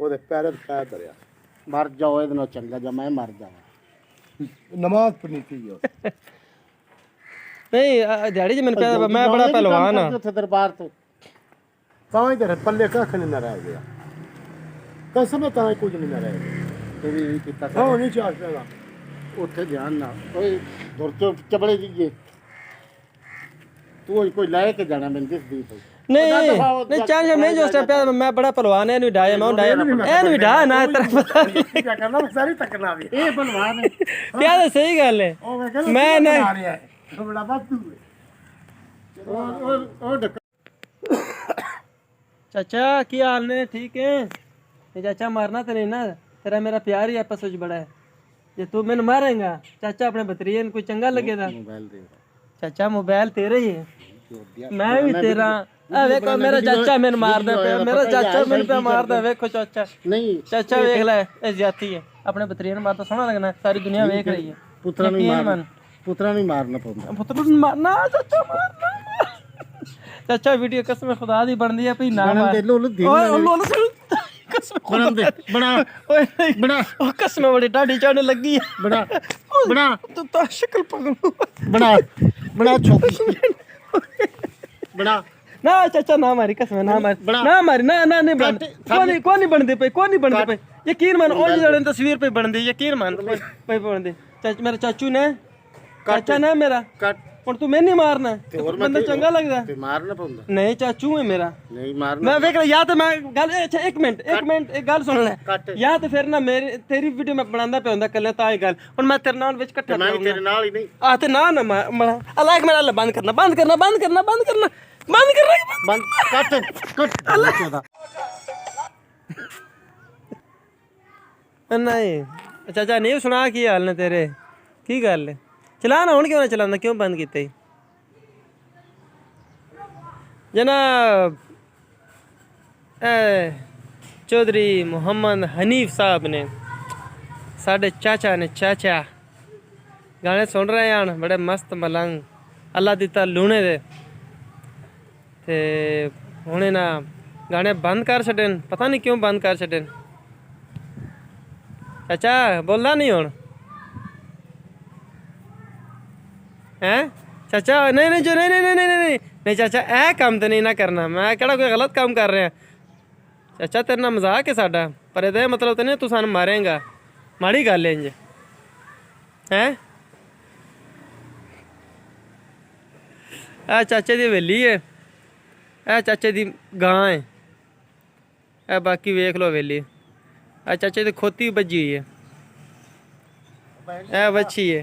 ਉਹਦੇ ਪੈਰ ਤੇ ਪੈ ਧਰਿਆ ਮਰ ਜਾਓ ਇਹਦੇ ਨਾਲ ਚੰਗਾ ਜਾਂ ਮੈਂ ਮਰ ਜਾਵਾਂ ਨਮਾਜ਼ ਪੜ੍ਹਨੀ ਸੀ ਨਹੀਂ ਦਿਹਾੜੀ 'ਚ ਮੈਨੂੰ ਪਿਆ ਮੈਂ ਬੜਾ ਪਹਿਲਵਾਨ ਆ ਉੱਥੇ ਦਰਬਾਰ ਤੇ ਤਾਂ ਹੀ ਤੇਰੇ ਪੱਲੇ ਕੱਖ ਨਹੀਂ ਨਾ ਰਹਿ ਗਿਆ ਕਸਮ ਤਾਂ ਹੀ ਕੁਝ ਨਹੀਂ ਨਾ ਰਹਿ ਗਿਆ ਤੇ ਵੀ ਕੀਤਾ ਹਾਂ ਨਹੀਂ ਚਾਹ ਪੈਣਾ ਉੱਥੇ ਧਿਆਨ ਨਾਲ ਓਏ ਦੁਰ ਤੋਂ ਚਬੜੇ ਜੀਏ ਤੂੰ ਕੋਈ ਲੈ ਕੇ ਜਾਣਾ ਮੈਨੂੰ ਦਿਸਦੀ ਪਈ ਨਹੀਂ ਚਾਰ ਜਮ ਨਹੀਂ ਜੋ ਸਟੈਪ ਪਿਆ ਮੈਂ ਬੜਾ ਪਹਿਲਵਾਨ ਇਹਨੂੰ ਡਾਇਆ ਮੈਂ ਇਹਨੂੰ ਡਾ ਨਾ ਤੇਰਾ ਪਤਾ ਨਹੀਂ ਕੀ ਕਰਨਾ ਸਾਰੀ ਤੱਕਣਾ ਵੀ ਇਹ ਬਲਵਾਨ ਹੈ ਪਿਆ ਤਾਂ ਸਹੀ ਗੱਲ ਹੈ ਉਹ ਮੈਂ ਕਹਿੰਦਾ ਮੈਂ ਨਹੀਂ ਆ ਰਿਹਾ ਹੈ ਬੜਾ ਬਾਤੂ ਉਹ ਚਾਚਾ ਕੀ ਹਾਲ ਨੇ ਠੀਕ ਹੈ ਇਹ ਚਾਚਾ ਮਾਰਨਾ ਤੇ ਨਹੀਂ ਨਾ ਤੇਰਾ ਮੇਰਾ ਪਿਆਰ ਹੀ ਆਪਸ ਵਿੱਚ ਬੜਾ ਹੈ ਜੇ ਤੂੰ ਮੈਨੂੰ ਮਾਰੇਗਾ ਚਾਚਾ ਆਪਣੇ ਬਤਰੀਏ ਨੂੰ ਕੋਈ ਚੰਗਾ ਲੱਗੇਗਾ ਮੋਬਾਈਲ ਦੇ ਚਾਚਾ ਮੋਬਾਈਲ ਤੇਰਾ ਹੀ ਹੈ ਮੈਂ ਵੀ ਤੇਰਾ ਆ ਵੇਖੋ ਮੇਰਾ ਚਾਚਾ ਮੈਨੂੰ ਮਾਰਦਾ ਪਿਆ ਮੇਰਾ ਚਾਚਾ ਮੈਨੂੰ ਪਿਆ ਮਾਰਦਾ ਵੇਖੋ ਚਾਚਾ ਨਹੀਂ ਚਾਚਾ ਵੇਖ ਲੈ ਇਹ ਜ਼ਿਆਦਤੀ ਹੈ ਆਪਣੇ ਬਤਰੀਏ ਨੂੰ ਮਾਰਦਾ ਸੋਹਣਾ ਲੱਗਣਾ ਸਾਰੀ ਦੁਨੀਆ ਵੇਖ ਰਹੀ ਹੈ ਪੁੱਤਰਾਂ ਨੂੰ ਮਾਰਨਾ ਪਊਗਾ ਪੁੱਤਰ ਨੂੰ ਮਾਰਨਾ ਚਾਚਾ ਮਾਰਨਾ ਚਾਚਾ ਵੀਡੀਓ ਕਸਮ ਖੁਦਾ ਦੀ ਬਣਦੀ ਹੈ ਭਈ ਨਾ ਮਾਰ ਓਏ ਲੋਲ ਕਸਮ ਬਣਨ ਦੇ ਬਣਾ ਓਏ ਬਣਾ ਉਹ ਕਸਮ ਬੜੀ ਢਾਡੀ ਚੜਨ ਲੱਗੀ ਹੈ ਬਣਾ ਬਣਾ ਤੂੰ ਤਾਂ ਸ਼ਕਲ ਪਗਲ ਬਣਾ ਬਣਾ ਛੋਟੀ ਬਣਾ ਨਾ ਚਾਚਾ ਨਾ ਮਾਰੀ ਕਸਮ ਨਾ ਮਾਰੀ ਨਾ ਨਹੀਂ ਬਣਦੀ ਕੋਈ ਨਹੀਂ ਬਣਦੀ ਪਈ ਯਕੀਨ ਮੰਨ ਉਹ ਜਿਹੜੀ ਤਸਵੀਰ ਪਈ ਬਣਦੀ ਯਕੀਨ ਮੰਨ ਪਈ ਬਣਦੀ ਮੇਰਾ ਚਾਚੂ ਨੇ ਚਾਚਾ ਨਾ ਮੇਰਾ ਹੁਣ ਤੂੰ ਮੈਨੂੰ ਨਹੀਂ ਮਾਰਨਾ ਬੰਦਾ ਚੰਗਾ ਲੱਗਦਾ ਤੇ ਮਾਰਨਾ ਪਊਗਾ ਨਹੀਂ ਚਾਚੂ ਹੈ ਮੇਰਾ ਨਹੀਂ ਮਾਰਨਾ ਮੈਂ ਵੇਖ ਜਾਂ ਤੇ ਮੈਂ ਗੱਲ ਅੱਛਾ ਇੱਕ ਮਿੰਟ ਇੱਕ ਗੱਲ ਸੁਣ ਲੈ ਜਾਂ ਤੇ ਫਿਰ ਨਾ ਮੇਰੀ ਤੇਰੀ ਵੀਡੀਓ ਮੈਂ ਬਣਾਉਂਦਾ ਪਿਆ ਹੁੰਦਾ ਕੱਲੇ ਤਾਂ ਇਹ ਗੱਲ ਹੁਣ ਮੈਂ ਤੇਰੇ ਨਾਲ ਵਿੱਚ ਇਕੱਠਾ ਮੈਂ ਵੀ ਤੇਰੇ ਨਾਲ ਹੀ ਨਹੀਂ ਆ ਤੇ ਨਾ ਅੱਲਾਹ ਮੇਰਾ ਬੰਦ ਕਰਨਾ ਕੱਟ ਚੋਦਾ ਨਹੀਂ ਚਾਚਾ ਨਹੀਂ ਸੁਣਾ ਕੀ ਹਾਲ ਨੇ ਤੇਰੇ ਕੀ ਗੱਲ ਹੈ ਚਲਾ ਨਾ ਹੁਣ ਕਿਉਂ ਨਾ ਚਲਾਉਂਦਾ ਕਿਉਂ ਬੰਦ ਕੀਤਾ ਜੀ ਜਨਾਬ ਚੌਧਰੀ ਮੁਹੰਮਦ ਹਨੀਫ ਸਾਹਿਬ ਨੇ ਸਾਡੇ ਚਾਚਾ ਨੇ ਚਾਚਾ ਗਾਣੇ ਸੁਣ ਰਹੇ ਹਨ ਬੜੇ ਮਸਤ ਮਲੰਗ ਅੱਲਾ ਦਿੱਤਾ ਲੂਣੇ ਦੇ ਤੇ ਹੁਣੇ ਨਾ ਗਾਣੇ ਬੰਦ ਕਰ ਛੱਡੇ ਪਤਾ ਨਹੀਂ ਕਿਉਂ ਬੰਦ ਕਰ ਛੱਡੇ ਚਾਚਾ ਬੋਲਦਾ ਨਹੀਂ ਹੁਣ हैं चाचा नहीं जो नहीं चाचा ए काम तो नहीं ना करना मैं कहड़ा कोई गलत काम कर रहे हैं चाचा तेरे ना मजाक है साडा पर ये मतलब तो नहीं तू सानू मारेगा माड़ी गल है इंज हैं ए चाचे दी हवेली है ए चाचे दी गां है ए बाकी वेख लो हवेली ए चाचे दी खोती बजी हुई है ए बच्ची है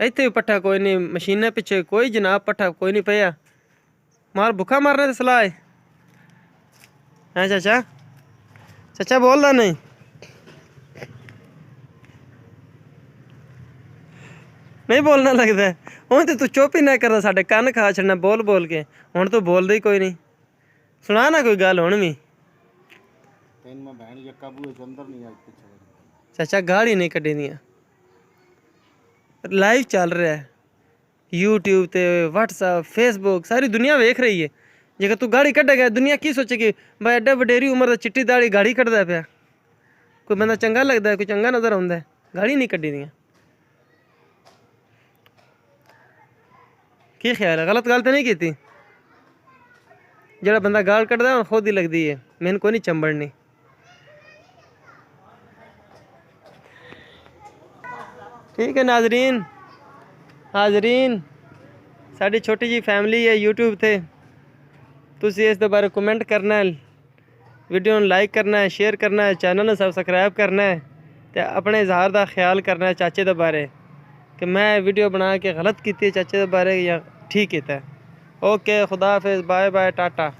ਇੱਥੇ ਵੀ ਪੱਠਾ ਕੋਈ ਨਹੀਂ ਮਸ਼ੀਨਾਂ ਪਿੱਛੇ ਕੋਈ ਜਨਾਬ ਪੱਠਾ ਕੋਈ ਨਹੀਂ ਪਿਆ ਮਾਰ ਭੁੱਖਾ ਮਾਰਨੇ ਦੀ ਸਲਾਹ ਹੈ ਹਾਂ ਚਾਚਾ ਬੋਲਦਾ ਨਹੀਂ ਨਹੀਂ ਬੋਲਣਾ ਲੱਗਦਾ ਹੁਣ ਤੇ ਤੂੰ ਚੁੱਪ ਹੀ ਨਾ ਕਰਦਾ ਸਾਡੇ ਕੰਨ ਖਾ ਛੱਡਣਾ ਬੋਲ ਕੇ ਹੁਣ ਤੂੰ ਬੋਲਦਾ ਹੀ ਕੋਈ ਨਹੀਂ ਸੁਣਾ ਨਾ ਕੋਈ ਗੱਲ ਹੁਣ ਵੀ ਤੈਨੂੰ ਮੈਂ ਭੈਣ ਜੱਕਾ ਬੂਏ ਚ ਅੰਦਰ ਨਹੀਂ ਆ ਪਿੱਛੇ ਚਾਚਾ ਗਾਲੀ ਨਹੀਂ ਕੱਢੀ ਦੀਆਂ लाइव चल रहा है यूट्यूब ते व्हाट्सएप फेसबुक सारी दुनिया वेख रही है जेकर तू गाड़ी कढ़ेगा दुनिया की सोचेगी भाई एडा वडेरी उम्र का चिट्टी दाड़ी गाड़ी कढ़दा पिया कोई बंदा चंगा लगता है कोई चंगा नज़र आउंदा है गाड़ी नहीं कड्डी दियां की ख्याल है गलत गल तो नहीं की जेड़ा बंदा गाल कढ़दा है खुद ही लगती है मैंने कोई नहीं चंबड़नी ठीक है नाजरीन हाजरीन साड़ी छोटी जी फैमिली है यूट्यूब थे तुसी इस दे बारे कमेंट करना है वीडियो लाइक करना है शेयर करना है चैनल सबसक्राइब करना है तो अपने इजहार का ख्याल करना है चाचे के बारे कि मैं वीडियो बना के गलत की चाचे के बारे या ठीक किया ओके खुदा हाफिज़ बाय बाय टाटा।